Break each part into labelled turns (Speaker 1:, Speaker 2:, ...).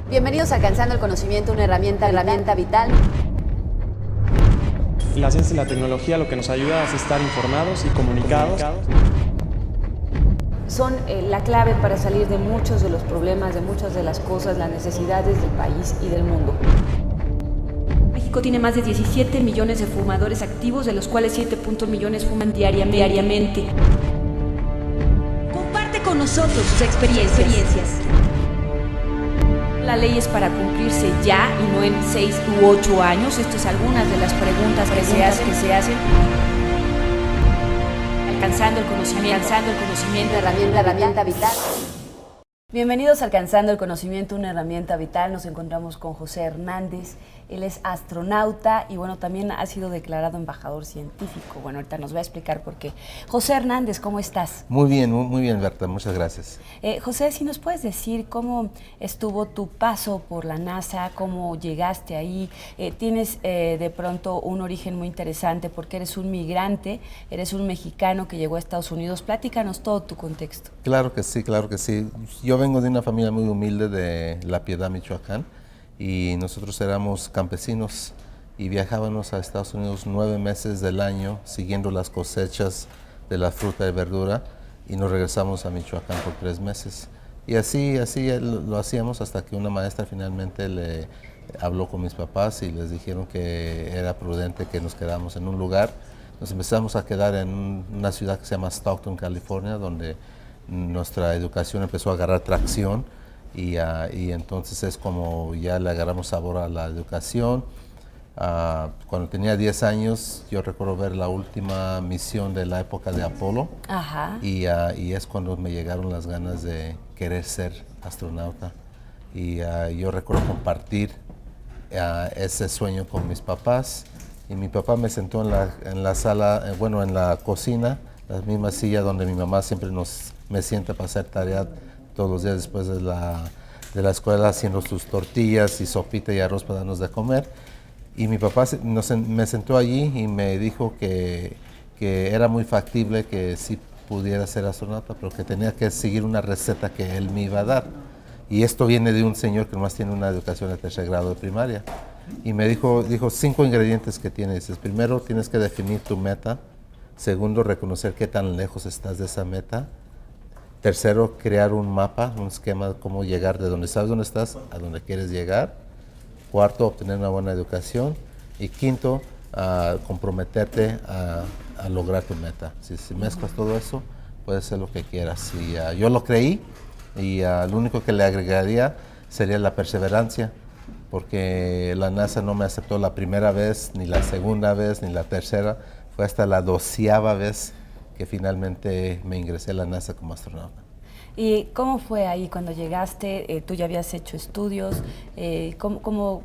Speaker 1: Bienvenidos a Alcanzando el Conocimiento, una herramienta vital.
Speaker 2: La ciencia y la tecnología lo que nos ayuda es estar informados y comunicados.
Speaker 3: Son la clave para salir de muchos de los problemas, de muchas de las cosas, las necesidades del país y del mundo.
Speaker 4: México tiene más de 17 millones de fumadores activos, de los cuales 7 millones fuman diariamente. Comparte con nosotros sus experiencias. La ley es para cumplirse ya y no en 6 u 8 años. Estas son algunas de las preguntas que se hacen. Alcanzando el conocimiento,
Speaker 1: Herramienta vital.
Speaker 3: Bienvenidos a Alcanzando el Conocimiento, una herramienta vital. Nos encontramos con José Hernández. Él es astronauta y bueno, también ha sido declarado embajador científico. Bueno, ahorita nos va a explicar por qué. José Hernández, ¿cómo estás?
Speaker 5: Muy bien, Berta, muchas gracias.
Speaker 3: José, si nos puedes decir cómo estuvo tu paso por la NASA, cómo llegaste ahí. Tienes de pronto un origen muy interesante porque eres un migrante, eres un mexicano que llegó a Estados Unidos. Platícanos todo tu contexto.
Speaker 5: Claro que sí. Yo vengo de una familia muy humilde de La Piedad, Michoacán, y nosotros éramos campesinos y viajábamos a Estados Unidos 9 meses del año siguiendo las cosechas de la fruta y verdura y nos regresamos a Michoacán por 3 meses. Y así lo hacíamos hasta que una maestra finalmente le habló con mis papás y les dijeron que era prudente que nos quedáramos en un lugar. Nos empezamos a quedar en una ciudad que se llama Stockton, California, donde nuestra educación empezó a agarrar tracción. Y entonces es como ya le agarramos sabor a la educación. Cuando tenía 10 años, yo recuerdo ver la última misión de la época de Apolo.
Speaker 3: Ajá.
Speaker 5: Y es cuando me llegaron las ganas de querer ser astronauta. Y yo recuerdo compartir ese sueño con mis papás. Y mi papá me sentó en la sala, en la cocina, la misma silla donde mi mamá siempre me sienta para hacer tarea todos los días después de la escuela, haciendo sus tortillas y sopita y arroz para darnos de comer. Y mi papá me sentó allí y me dijo que era muy factible que sí pudiera ser astronauta, pero que tenía que seguir una receta que él me iba a dar. Y esto viene de un señor que nomás tiene una educación de 3er grado de primaria. Y me dijo 5 ingredientes que tienes. Dices, primero, tienes que definir tu meta. Segundo, reconocer qué tan lejos estás de esa meta. Tercero, crear un mapa, un esquema de cómo llegar de donde sabes dónde estás a donde quieres llegar. Cuarto, obtener una buena educación. Y quinto, comprometerte a lograr tu meta. Si mezclas todo eso, puedes hacer lo que quieras. Y yo lo creí y lo único que le agregaría sería la perseverancia, porque la NASA no me aceptó la primera vez, ni la segunda vez, ni la tercera. Fue hasta la 12ª vez que finalmente me ingresé a la NASA como astronauta.
Speaker 3: ¿Y cómo fue ahí cuando llegaste? Tú ya habías hecho estudios. ¿Cómo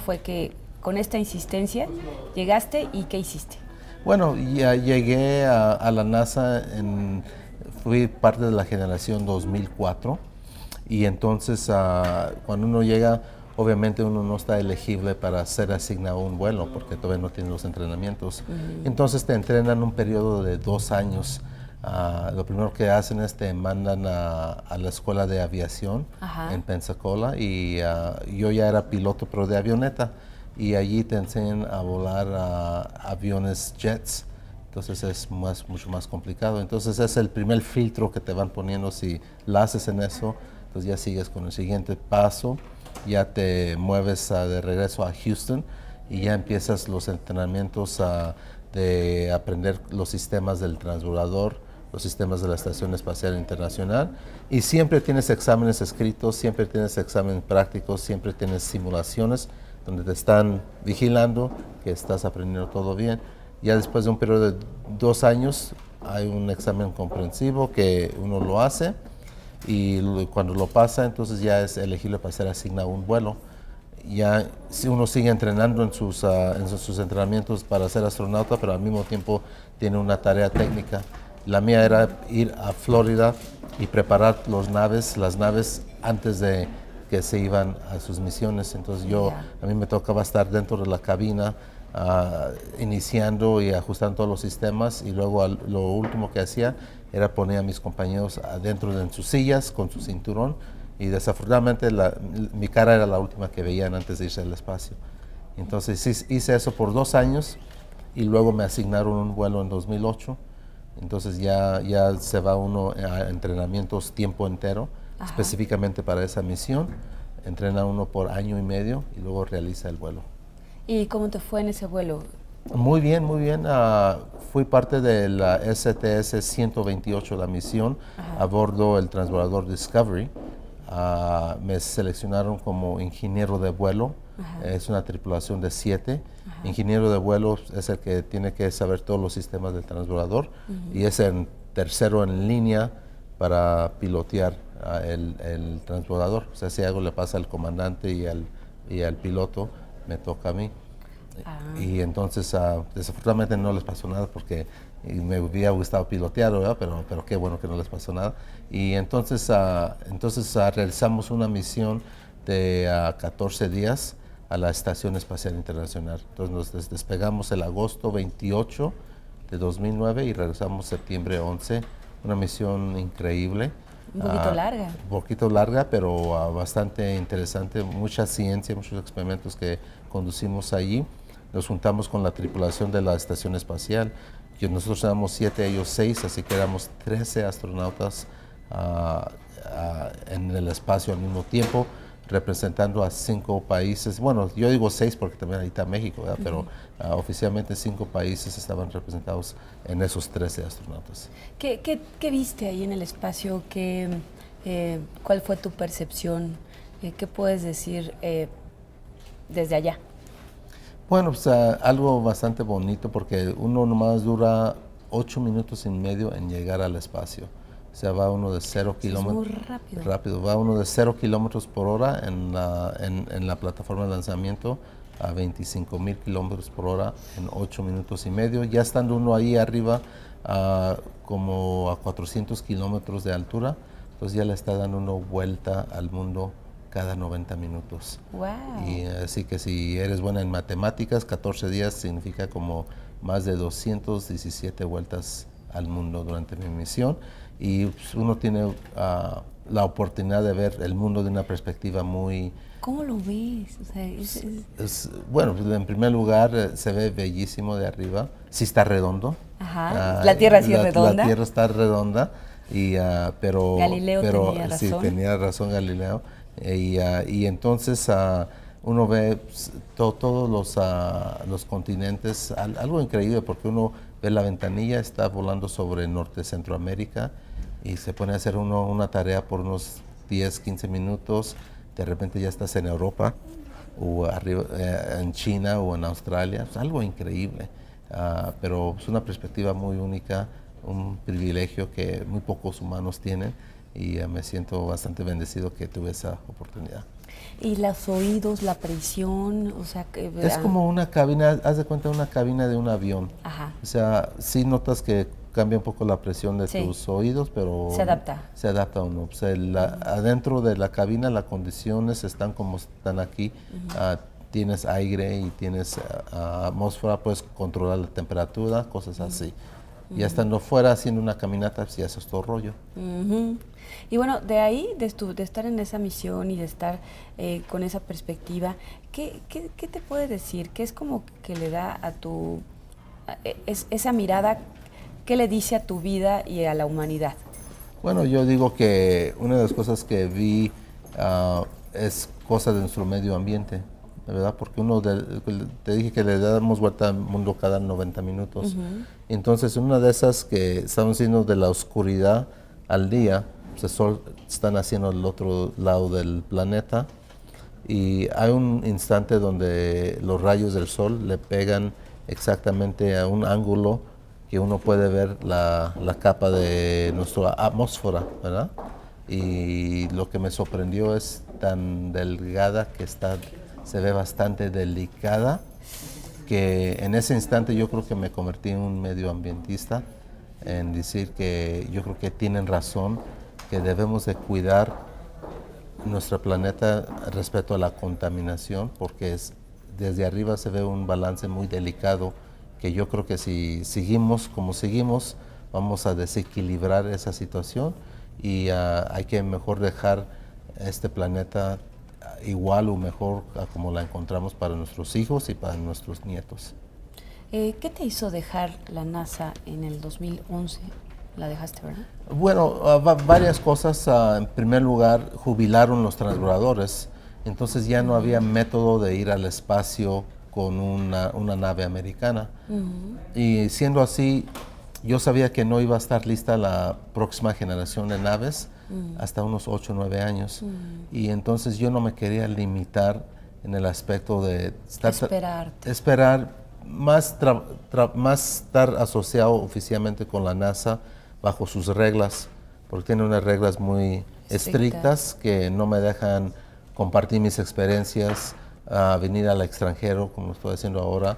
Speaker 3: fue que con esta insistencia llegaste y qué hiciste?
Speaker 5: Bueno, ya llegué a la NASA, fui parte de la generación 2004 y entonces cuando uno llega, obviamente uno no está elegible para ser asignado a un vuelo porque todavía no tiene los entrenamientos. Entonces te entrenan un periodo de 2 años. Lo primero que hacen es te mandan a la escuela de aviación. Ajá. En Pensacola y yo ya era piloto pero de avioneta y allí te enseñan a volar aviones jets. Entonces es mucho más complicado. Entonces es el primer filtro que te van poniendo. Si la haces en eso, pues ya sigues con el siguiente paso. Ya te mueves de regreso a Houston y ya empiezas los entrenamientos de aprender los sistemas del transbordador, los sistemas de la Estación Espacial Internacional y siempre tienes exámenes escritos, siempre tienes exámenes prácticos, siempre tienes simulaciones donde te están vigilando que estás aprendiendo todo bien. Ya después de un periodo de 2 años hay un examen comprensivo que uno lo hace. Y cuando lo pasa, entonces ya es elegible para ser asignado a un vuelo. Ya si uno sigue entrenando en sus entrenamientos para ser astronauta, pero al mismo tiempo tiene una tarea técnica. La mía era ir a Florida y preparar las naves antes de que se iban a sus misiones. Entonces a mí me tocaba estar dentro de la cabina, iniciando y ajustando todos los sistemas y luego lo último que hacía era poner a mis compañeros adentro de sus sillas con su cinturón Y desafortunadamente mi cara era la última que veían antes de irse al espacio. Entonces hice eso por 2 años y luego me asignaron un vuelo en 2008. Entonces ya se va uno a entrenamientos tiempo entero, específicamente para esa misión. Entrena uno por año y medio y luego realiza el vuelo.
Speaker 3: ¿Y cómo te fue en ese vuelo?
Speaker 5: Muy bien, muy bien. Fui parte de la STS-128, la misión, a bordo del transbordador Discovery. Me seleccionaron como ingeniero de vuelo. Es una tripulación de 7. Ingeniero de vuelo es el que tiene que saber todos los sistemas del transbordador y es el tercero en línea para pilotear el transbordador. O sea, si algo le pasa al comandante y al piloto, me toca a mí. Y entonces, desafortunadamente no les pasó nada porque me hubiera gustado pilotear, ¿verdad? Pero qué bueno que no les pasó nada. Y entonces realizamos una misión de 14 días a la Estación Espacial Internacional. Entonces nos despegamos el agosto 28 de 2009 y regresamos septiembre 11. Una misión increíble.
Speaker 3: Un poquito larga.
Speaker 5: Un poquito larga, pero bastante interesante. Mucha ciencia, muchos experimentos que conducimos allí. Nos juntamos con la tripulación de la Estación Espacial. Nosotros éramos 7, ellos 6, así que éramos 13 astronautas en el espacio al mismo tiempo, representando a 5 países. Bueno, yo digo 6 porque también ahí está México, ¿verdad? Pero oficialmente 5 países estaban representados en esos 13 astronautas.
Speaker 3: ¿Qué viste ahí en el espacio? ¿Cuál fue tu percepción? ¿Qué puedes decir desde allá?
Speaker 5: Bueno, pues algo bastante bonito porque uno nomás dura 8 minutos y medio en llegar al espacio. O sea, va uno de 0 kilómetros.
Speaker 3: Es muy rápido.
Speaker 5: Rápido, va uno de 0 kilómetros por hora en la plataforma de lanzamiento a 25,000 kilómetros por hora en 8 minutos y medio. Ya estando uno ahí arriba como a 400 kilómetros de altura, pues ya le está dando una vuelta al mundo cada 90 minutos.
Speaker 3: Wow.
Speaker 5: Y así que si eres buena en matemáticas, 14 días significa como más de 217 vueltas al mundo durante mi misión. Y pues, uno tiene la oportunidad de ver el mundo de una perspectiva muy...
Speaker 3: ¿Cómo lo ves? O sea,
Speaker 5: bueno, pues, en primer lugar se ve bellísimo de arriba. Sí está redondo.
Speaker 3: Ajá. La Tierra sí es redonda.
Speaker 5: La Tierra está redonda. Pero
Speaker 3: Galileo tenía razón.
Speaker 5: Sí, tenía razón Galileo. Y entonces uno ve todos los continentes, algo increíble porque uno ve la ventanilla, está volando sobre Norte Centroamérica y se pone a hacer una tarea por unos 10, 15 minutos, de repente ya estás en Europa o arriba, en China o en Australia, es algo increíble, pero es una perspectiva muy única, un privilegio que muy pocos humanos tienen. Y me siento bastante bendecido que tuve esa oportunidad.
Speaker 3: ¿Y los oídos, la presión? O sea,
Speaker 5: es como una cabina, haz de cuenta una cabina de un avión.
Speaker 3: Ajá.
Speaker 5: O sea, sí notas que cambia un poco la presión de tus oídos, pero...
Speaker 3: Se adapta.
Speaker 5: Se adapta o no. O sea, adentro de la cabina las condiciones están como están aquí. Tienes aire y tienes atmósfera, puedes controlar la temperatura, cosas así. Ya estando fuera haciendo una caminata, pues ya eso es todo rollo.
Speaker 3: Y bueno, de ahí, de estar en esa misión y de estar con esa perspectiva, ¿qué te puede decir? ¿Qué es como que le da a esa mirada, qué le dice a tu vida y a la humanidad?
Speaker 5: Bueno, yo digo que una de las cosas que vi es cosa de nuestro medio ambiente, ¿verdad? Porque te dije que le damos vuelta al mundo cada 90 minutos. Entonces, una de esas que estamos haciendo de la oscuridad al día, pues el sol están haciendo el otro lado del planeta y hay un instante donde los rayos del sol le pegan exactamente a un ángulo que uno puede ver la capa de nuestra atmósfera, ¿verdad? Y lo que me sorprendió es tan delgada que se ve bastante delicada, que en ese instante yo creo que me convertí en un medioambientista, en decir que yo creo que tienen razón, que debemos de cuidar nuestro planeta respecto a la contaminación, porque desde arriba se ve un balance muy delicado, que yo creo que si seguimos como seguimos, vamos a desequilibrar esa situación y hay que mejor dejar este planeta igual o mejor a como la encontramos para nuestros hijos y para nuestros nietos.
Speaker 3: ¿Qué te hizo dejar la NASA en el 2011? La dejaste, ¿verdad?
Speaker 5: Bueno, varias cosas. En primer lugar, jubilaron los transbordadores, entonces ya no había método de ir al espacio con una nave americana. Y siendo así, yo sabía que no iba a estar lista la próxima generación de naves hasta unos 8 o 9 años. Y entonces yo no me quería limitar en el aspecto de esperar más estar asociado oficialmente con la NASA bajo sus reglas, porque tiene unas reglas muy estrictas que no me dejan compartir mis experiencias, venir al extranjero, como estoy haciendo ahora,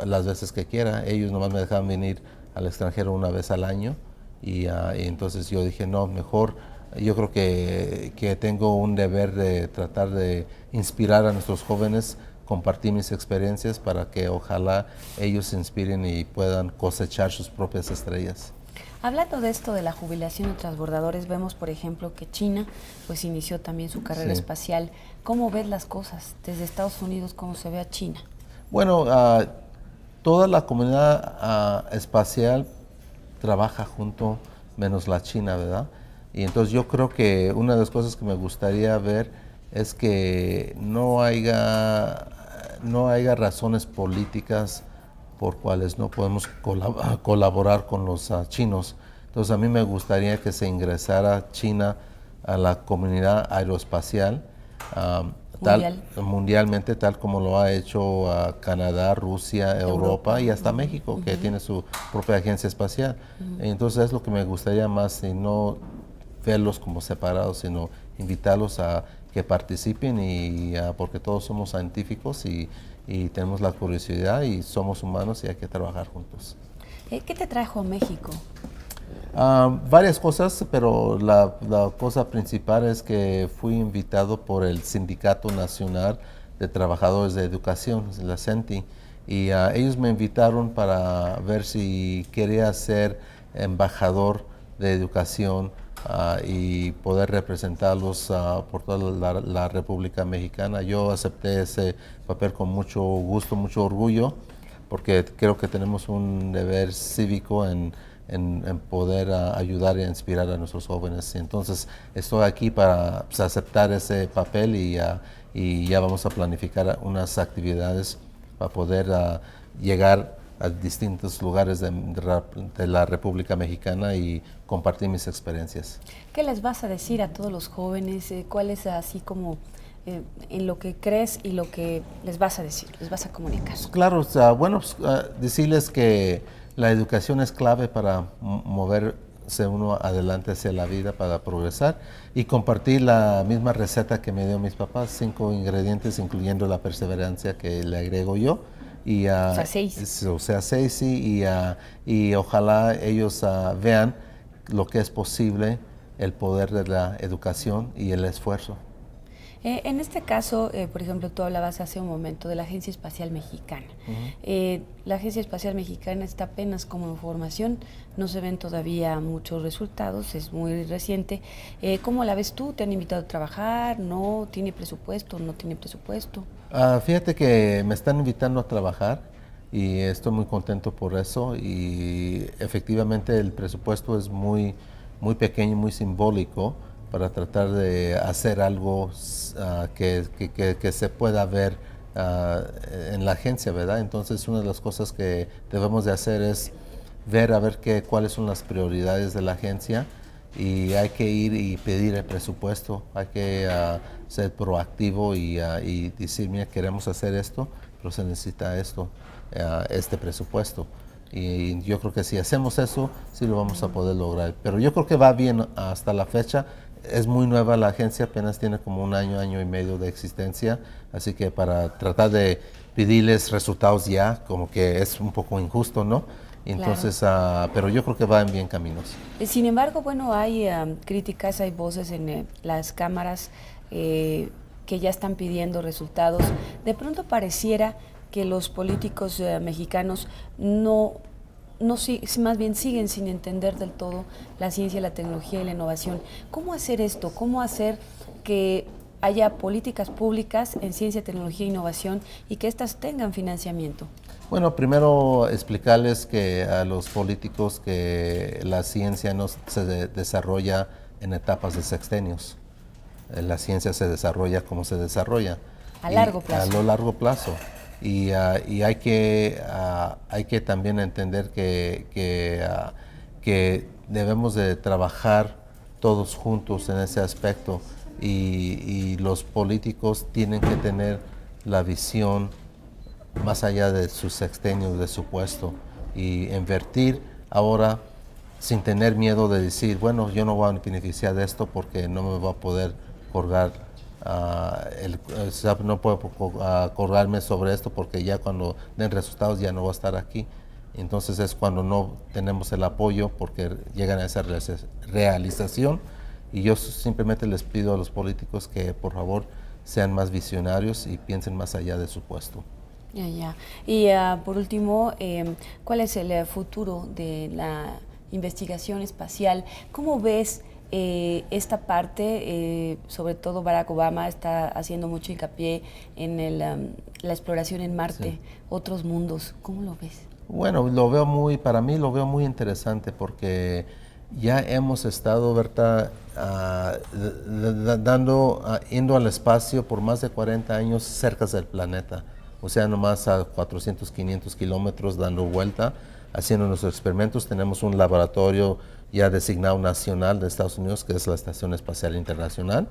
Speaker 5: las veces que quiera. Ellos nomás me dejan venir al extranjero una vez al año y entonces yo dije, no, mejor, yo creo que tengo un deber de tratar de inspirar a nuestros jóvenes, compartir mis experiencias para que ojalá ellos se inspiren y puedan cosechar sus propias estrellas.
Speaker 3: Hablando de esto de la jubilación de transbordadores, vemos por ejemplo que China pues inició también su carrera espacial. ¿Cómo ves las cosas desde Estados Unidos, cómo se ve a China?
Speaker 5: Bueno, toda la comunidad espacial trabaja junto, menos la China, ¿verdad? Y entonces yo creo que una de las cosas que me gustaría ver es que no haya razones políticas por cuales no podemos colaborar con los chinos. Entonces a mí me gustaría que se ingresara China a la comunidad aeroespacial mundialmente, tal como lo ha hecho Canadá, Rusia, Europa y hasta México, que tiene su propia agencia espacial. Entonces es lo que me gustaría más, y no verlos como separados, sino invitarlos a que participen porque todos somos científicos y tenemos la curiosidad y somos humanos y hay que trabajar juntos.
Speaker 3: ¿Qué te trajo a México?
Speaker 5: Varias cosas, pero la cosa principal es que fui invitado por el Sindicato Nacional de Trabajadores de Educación, la CENTI, y ellos me invitaron para ver si quería ser embajador de educación y poder representarlos por toda la República Mexicana. Yo acepté ese papel con mucho gusto, mucho orgullo, porque creo que tenemos un deber cívico en poder ayudar e inspirar a nuestros jóvenes. Entonces estoy aquí para aceptar ese papel y ya vamos a planificar unas actividades para poder llegar a distintos lugares de la República Mexicana y compartir mis experiencias.
Speaker 3: ¿Qué les vas a decir a todos los jóvenes? ¿Cuál es así como en lo que crees y lo que les vas a decir, les vas a comunicar?
Speaker 5: Claro, bueno, decirles que la educación es clave para moverse uno adelante hacia la vida, para progresar, y compartir la misma receta que me dio mis papás, 5 ingredientes, incluyendo la perseverancia que le agrego yo. Y,
Speaker 3: o sea, 6.
Speaker 5: O sea, 6, sí, y ojalá ellos vean lo que es posible, el poder de la educación y el esfuerzo.
Speaker 3: En este caso, por ejemplo, tú hablabas hace un momento de la Agencia Espacial Mexicana. La Agencia Espacial Mexicana está apenas como en formación, no se ven todavía muchos resultados, es muy reciente. ¿Cómo la ves tú? ¿Te han invitado a trabajar? ¿No? ¿Tiene presupuesto? ¿No tiene presupuesto?
Speaker 5: Fíjate que me están invitando a trabajar y estoy muy contento por eso, y efectivamente el presupuesto es muy pequeño y muy simbólico para tratar de hacer algo que se pueda ver en la agencia, ¿verdad? Entonces una de las cosas que debemos de hacer es ver cuáles son las prioridades de la agencia, y hay que ir y pedir el presupuesto, hay que ser proactivo y decir, mira, queremos hacer esto, pero se necesita este presupuesto. Y yo creo que si hacemos eso, sí lo vamos a poder lograr. Pero yo creo que va bien hasta la fecha. Es muy nueva la agencia, apenas tiene como un año y medio de existencia, así que para tratar de pedirles resultados ya, como que es un poco injusto, ¿no? Entonces, claro. Pero yo creo que va en bien caminos.
Speaker 3: Sin embargo, bueno, hay críticas, hay voces en las cámaras que ya están pidiendo resultados. De pronto pareciera que los políticos mexicanos no no más bien siguen sin entender del todo la ciencia, la tecnología y la innovación. ¿Cómo hacer esto? ¿Cómo hacer que haya políticas públicas en ciencia, tecnología e innovación y que éstas tengan financiamiento?
Speaker 5: Bueno, primero explicarles que a los políticos que la ciencia no se desarrolla en etapas de sexenios. La ciencia se desarrolla como se desarrolla.
Speaker 3: A largo plazo.
Speaker 5: A lo largo plazo. Y hay que también entender que debemos de trabajar todos juntos en ese aspecto y los políticos tienen que tener la visión más allá de sus sexenios, de su puesto, y invertir ahora sin tener miedo de decir, bueno, yo no voy a beneficiar de esto porque no me va a poder colgar, no puedo colgarme sobre esto porque ya cuando den resultados ya no va a estar aquí. Entonces es cuando no tenemos el apoyo porque llegan a esa realización, y yo simplemente les pido a los políticos que por favor sean más visionarios y piensen más allá de su puesto.
Speaker 3: Ya. Y por último, ¿cuál es el futuro de la investigación espacial? ¿Cómo ves esta parte? Sobre todo Barack Obama está haciendo mucho hincapié en la exploración en Marte, sí, otros mundos. ¿Cómo lo ves?
Speaker 5: Bueno, para mí lo veo muy interesante porque ya hemos estado, Berta, yendo al espacio por más de 40 años cerca del planeta. O sea, nomás a 400, 500 kilómetros dando vuelta, haciendo nuestros experimentos. Tenemos un laboratorio ya designado nacional de Estados Unidos, que es la Estación Espacial Internacional.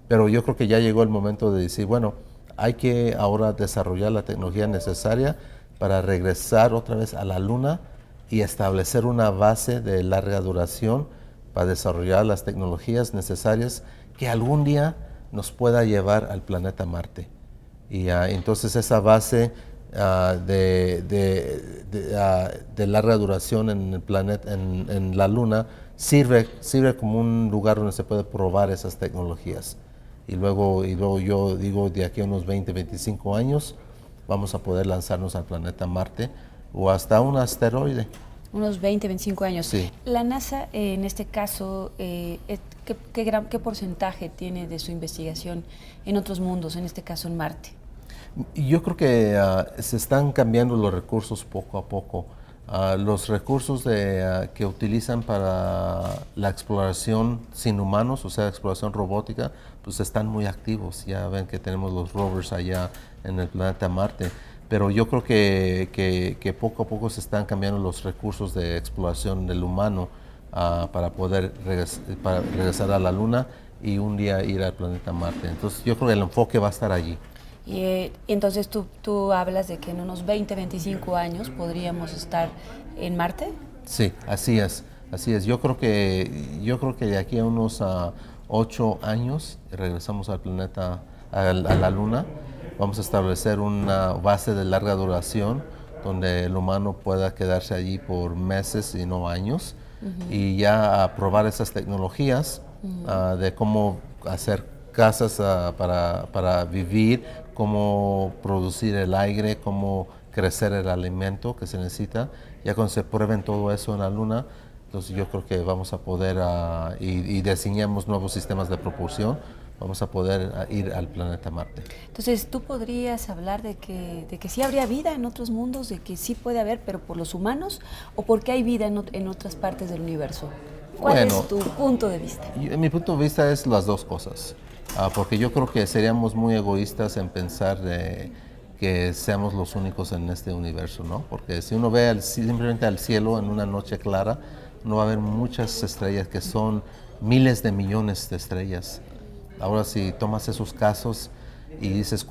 Speaker 5: Pero yo creo que ya llegó el momento de decir, bueno, hay que ahora desarrollar la tecnología necesaria para regresar otra vez a la Luna y establecer una base de larga duración para desarrollar las tecnologías necesarias que algún día nos pueda llevar al planeta Marte. Y entonces esa base de larga duración en el planeta, en la Luna, sirve como un lugar donde se puede probar esas tecnologías. Y luego yo digo, de aquí a unos 20, 25 años, vamos a poder lanzarnos al planeta Marte o hasta un asteroide.
Speaker 3: Unos 20, 25 años.
Speaker 5: Sí.
Speaker 3: La NASA, en este caso, ¿qué porcentaje tiene de su investigación en otros mundos, en este caso en Marte?
Speaker 5: Yo creo que se están cambiando los recursos poco a poco. Los recursos que utilizan para la exploración sin humanos, o sea, exploración robótica, pues están muy activos. Ya ven que tenemos los rovers allá en el planeta Marte. Pero yo creo que poco a poco se están cambiando los recursos de exploración del humano para poder regresar a la Luna y un día ir al planeta Marte. Entonces yo creo que el enfoque va a estar allí.
Speaker 3: Y entonces tú hablas de que en unos 20, 25 años podríamos estar en Marte.
Speaker 5: Sí, así es. Yo creo que de aquí a unos 8 años regresamos al planeta, a la Luna. Vamos a establecer una base de larga duración donde el humano pueda quedarse allí por meses y no años, y ya probar esas tecnologías de cómo hacer casas para vivir, cómo producir el aire, cómo crecer el alimento que se necesita. Ya cuando se prueben todo eso en la Luna, entonces yo creo que vamos a poder, y diseñemos nuevos sistemas de propulsión, vamos a poder ir al planeta Marte.
Speaker 3: Entonces, ¿tú podrías hablar de que sí habría vida en otros mundos, de que sí puede haber, pero por los humanos, o porque hay vida en otras partes del universo? ¿Cuál es tu punto de vista?
Speaker 5: Mi punto de vista es las dos cosas, porque yo creo que seríamos muy egoístas en pensar que seamos los únicos en este universo, ¿no? Porque si uno ve simplemente al cielo en una noche clara, uno va a ver muchas estrellas que son miles de millones de estrellas. Ahora, si tomas esos casos y dices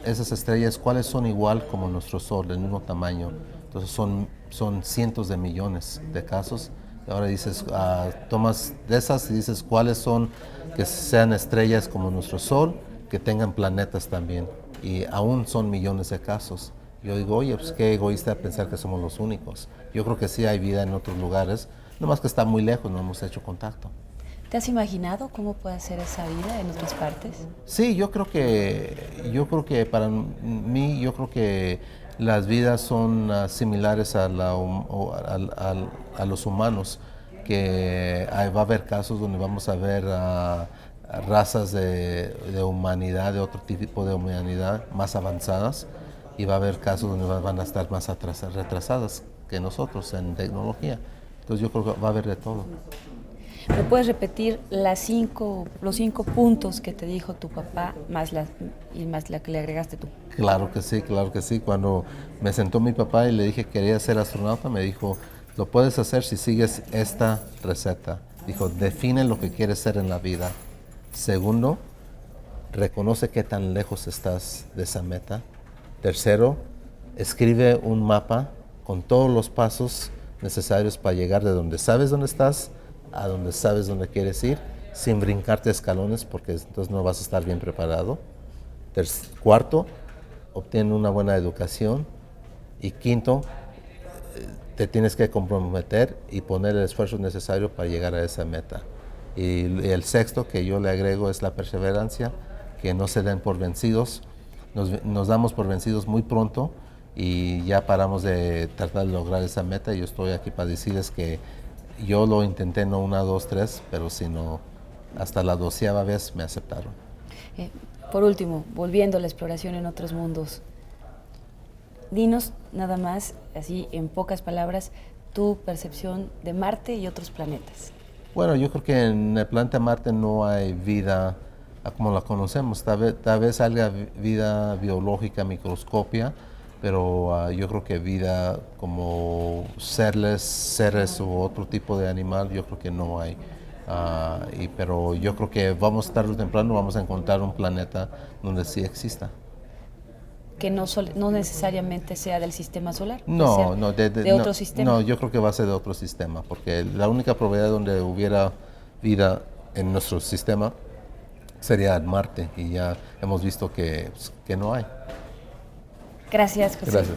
Speaker 5: esas estrellas, cuáles son igual como nuestro Sol, del mismo tamaño, entonces son cientos de millones de casos. Y ahora dices, tomas de esas y dices cuáles son que sean estrellas como nuestro Sol, que tengan planetas también, y aún son millones de casos. Yo digo, oye, pues qué egoísta pensar que somos los únicos. Yo creo que sí hay vida en otros lugares, nomás que está muy lejos, no hemos hecho contacto.
Speaker 3: ¿Te has imaginado cómo puede ser esa vida en otras partes?
Speaker 5: Sí, yo creo que para mí, yo creo que las vidas son similares a los humanos, que va a haber casos donde vamos a ver razas de humanidad, de otro tipo de humanidad más avanzadas, y va a haber casos donde van a estar más retrasadas que nosotros en tecnología. Entonces yo creo que va a haber de todo.
Speaker 3: ¿Me puedes repetir los 5 puntos que te dijo tu papá más la que le agregaste tú?
Speaker 5: Claro que sí, claro que sí. Cuando me sentó mi papá y le dije que quería ser astronauta, me dijo, lo puedes hacer si sigues esta receta. Dijo, define lo que quieres ser en la vida. Segundo, reconoce qué tan lejos estás de esa meta. Tercero, escribe un mapa con todos los pasos necesarios para llegar de donde sabes dónde estás a donde sabes dónde quieres ir, sin brincarte escalones, porque entonces no vas a estar bien preparado. Cuarto, obtén una buena educación. Y quinto, te tienes que comprometer y poner el esfuerzo necesario para llegar a esa meta. Y el sexto que yo le agrego es la perseverancia, que no se den por vencidos. Nos damos por vencidos muy pronto y ya paramos de tratar de lograr esa meta. Yo estoy aquí para decirles que yo lo intenté no 1, 2, 3, pero sino hasta la 12ª vez me aceptaron.
Speaker 3: Por último, volviendo a la exploración en otros mundos, dinos nada más, así en pocas palabras, tu percepción de Marte y otros planetas.
Speaker 5: Bueno, yo creo que en el planeta Marte no hay vida como la conocemos. Tal vez haya vida biológica microscópica, pero yo creo que vida como seres u otro tipo de animal, yo creo que no hay. Pero yo creo que tarde o temprano vamos a encontrar un planeta donde sí exista.
Speaker 3: Que no necesariamente sea del sistema solar.
Speaker 5: No,
Speaker 3: de otro sistema.
Speaker 5: No, yo creo que va a ser de otro sistema, porque la única probabilidad donde hubiera vida en nuestro sistema sería en Marte, y ya hemos visto que no hay.
Speaker 3: Gracias, José.
Speaker 5: Gracias.